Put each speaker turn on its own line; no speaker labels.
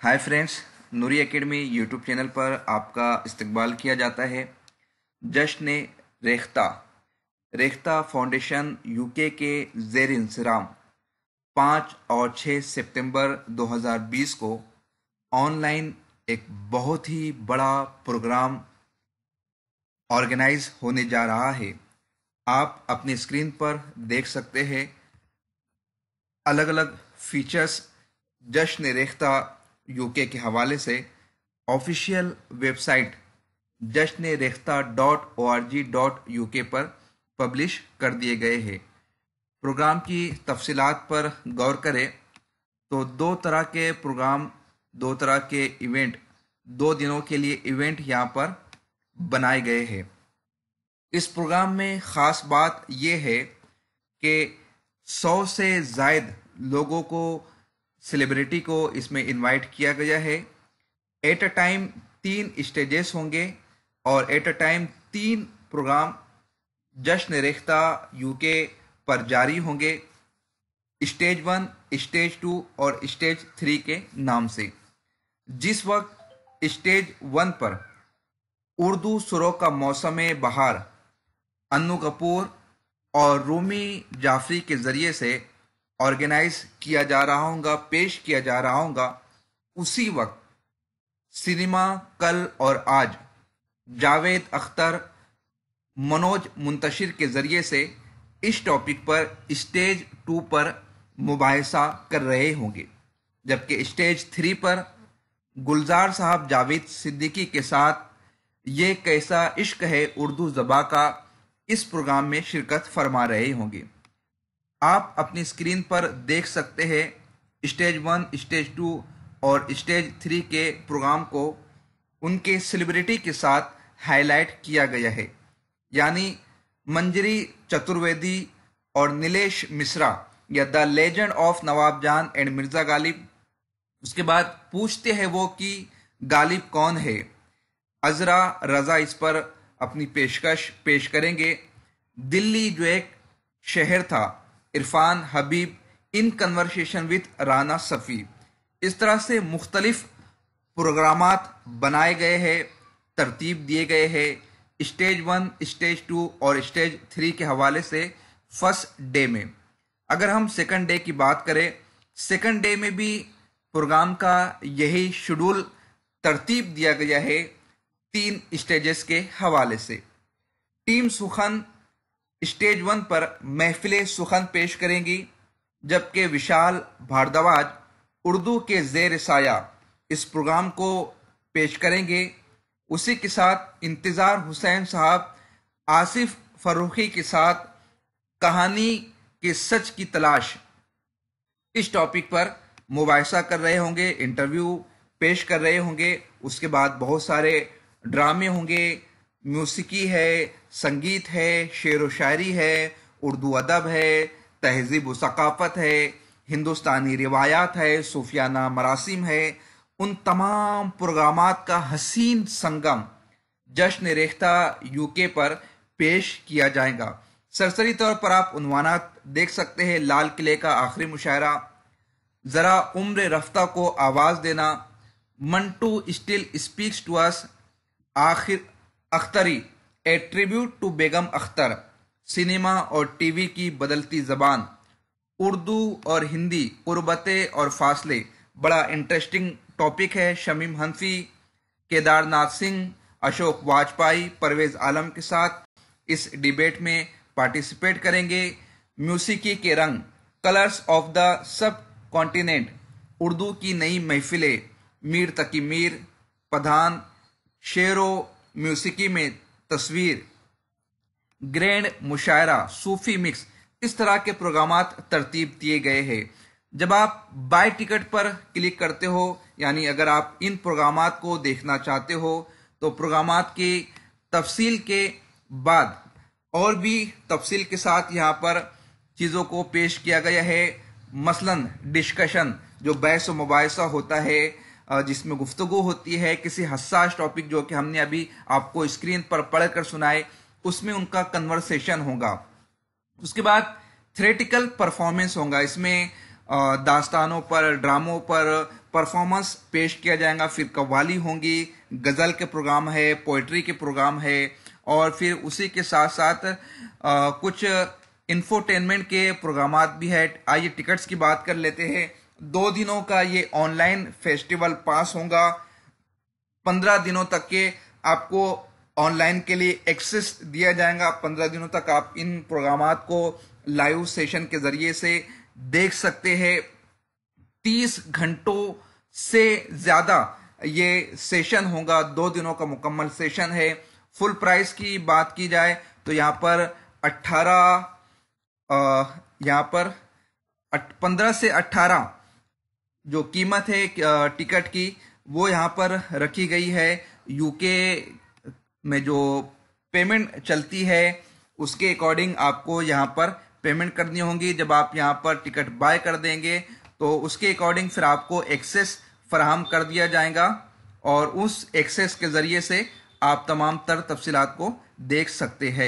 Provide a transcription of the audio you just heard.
Hi friends, नूरी academy YouTube channel पर आपका इस्तकबाल किया जाता है। जश्न रेख्ता रेख्ता फाउंडेशन यूके के ज़ेर इंसराम 5 और 6 सितंबर 2020 को ऑनलाइन एक बहुत ही बड़ा प्रोग्राम ऑर्गेनाइज होने जा रहा है। आप अपनी स्क्रीन पर देख सकते हैं अलग अलग फीचर्स जश्न रेख्ता यूके के हवाले से। ऑफिशियल वेबसाइट जश्न रेख्ता .org.uk पर पब्लिश कर दिए गए हैं। प्रोग्राम की तफसीलात पर गौर करें तो दो तरह के प्रोग्राम, दो तरह के इवेंट, 2 दिनों के लिए इवेंट यहाँ पर बनाए गए हैं। इस प्रोग्राम में ख़ास बात यह है कि 100 से ज़ायद लोगों को, सेलिब्रिटी को इसमें इनवाइट किया गया है। एट अ टाइम 3 स्टेजेस होंगे और एट अ टाइम 3 प्रोग्राम जश्न रेख्ता यूके पर जारी होंगे, स्टेज 1, स्टेज 2 और स्टेज 3 के नाम से। जिस वक्त स्टेज 1 पर उर्दू सुरों का मौसम बहार अन्नू कपूर और रूमी जाफरी के ज़रिए से ऑर्गेनाइज किया जा रहा होगा, पेश किया जा रहा होगा, उसी वक्त सिनेमा कल और आज जावेद अख्तर, मनोज मुंतशिर के ज़रिए से इस टॉपिक पर स्टेज 2 पर मुबाहिसा कर रहे होंगे, जबकि स्टेज 3 पर गुलजार साहब जावेद सिद्दीकी के साथ ये कैसा इश्क है उर्दू ज़बां का इस प्रोग्राम में शिरकत फरमा रहे होंगे। आप अपनी स्क्रीन पर देख सकते हैं स्टेज 1, स्टेज 2 और स्टेज 3 के प्रोग्राम को उनके सेलिब्रिटी के साथ हाईलाइट किया गया है, यानी मंजरी चतुर्वेदी और नीलेश मिश्रा या द लेजेंड ऑफ नवाब जान एंड मिर्ज़ा गालिब। उसके बाद पूछते हैं वो कि गालिब कौन है। अजरा रजा इस पर अपनी पेशकश पेश करेंगे। दिल्ली जो एक शहर था, Irfan Habib in conversation with Rana Safi. इस तरह से मुख्तलिफ प्रोग्रामात बनाए गए हैं, तरतीब दिए गए हैं स्टेज 1, स्टेज 2 और स्टेज 3 के हवाले से। फर्स्ट डे में अगर हम सेकंड डे की बात करें, सेकंड डे में भी प्रोग्राम का यही शेड्यूल तरतीब दिया गया है 3 स्टेजेस के हवाले से। टीम सुखन स्टेज 1 पर महफिल सुखन पेश करेंगी, जबकि विशाल भारद्वाज उर्दू के ज़ेर साया इस प्रोग्राम को पेश करेंगे। उसी के साथ इंतज़ार हुसैन साहब आसिफ फरूखी के साथ कहानी के सच की तलाश इस टॉपिक पर मुबाहिसा कर रहे होंगे, इंटरव्यू पेश कर रहे होंगे। उसके बाद बहुत सारे ड्रामे होंगे, मौसीकी है, संगीत है, शेर व शायरी है, उर्दू अदब है, तहजीब व सकाफ़त है, हिंदुस्तानी रिवायात है, सूफियाना मरासिम है। उन तमाम प्रोग्रामात का हसीन संगम जश्न रेख्ता यूके पर पेश किया जाएगा। सरसरी तौर पर आप उन्वानात देख सकते हैं। लाल किले का आखिरी मुशायरा, ज़रा उम्र रफ्ता को आवाज़ देना, Manto still speaks to us, आखिर Akhtari a tribute to Begum Akhtar, cinema और टीवी की बदलती ज़बान, उर्दू और हिंदी, कुर्बते और फासले, बड़ा इंटरेस्टिंग टॉपिक है। शमीम हनफी, केदारनाथ सिंह, अशोक वाजपेयी, परवेज़ आलम के साथ इस डिबेट में पार्टिसिपेट करेंगे। म्यूसिकी के रंग, colours of the sub continent, Urdu की नई महफिलें, मीर तकी मीर, पठान, शेरो म्यूसिकी में तस्वीर, ग्रैंड मुशायरा, सूफी मिक्स, इस तरह के प्रोग्रामात तरतीब दिए गए हैं। जब आप बाय टिकट पर क्लिक करते हो, यानी अगर आप इन प्रोग्रामात को देखना चाहते हो, तो प्रोग्रामात की तफसील के बाद और भी तफसील के साथ यहाँ पर चीज़ों को पेश किया गया है। मसलन डिस्कशन, जो बहस व मुबाहिसा होता है, जिसमें गुफ्तगू होती है किसी हसास टॉपिक जो कि हमने अभी आपको स्क्रीन पर पढ़कर सुनाए, उसमें उनका कन्वर्सेशन होगा। उसके बाद थ्रेटिकल परफॉर्मेंस होगा। इसमें दास्तानों पर, ड्रामों पर परफॉर्मेंस पेश किया जाएगा, फिर कव्वाली होंगी, गज़ल के प्रोग्राम है, पोइट्री के प्रोग्राम है, और फिर उसी के साथ साथ कुछ इंफोटेनमेंट के प्रोग्राम भी है। आइए टिकट्स की बात कर लेते हैं। 2 दिनों का ये ऑनलाइन फेस्टिवल पास होगा। 15 दिनों तक के आपको ऑनलाइन के लिए एक्सेस दिया जाएगा। 15 दिनों तक आप इन प्रोग्रामात को लाइव सेशन के जरिए से देख सकते हैं। 30 घंटों से ज्यादा ये सेशन होगा। 2 दिनों का मुकम्मल सेशन है। फुल प्राइस की बात की जाए तो यहाँ पर 15 से 18 जो कीमत है टिकट की, वो यहाँ पर रखी गई है। यूके में जो पेमेंट चलती है उसके अकॉर्डिंग आपको यहाँ पर पेमेंट करनी होगी। जब आप यहाँ पर टिकट बाय कर देंगे तो उसके अकॉर्डिंग फिर आपको एक्सेस फराहम कर दिया जाएगा, और उस एक्सेस के जरिए से आप तमाम तर तफसीलात को देख सकते हैं।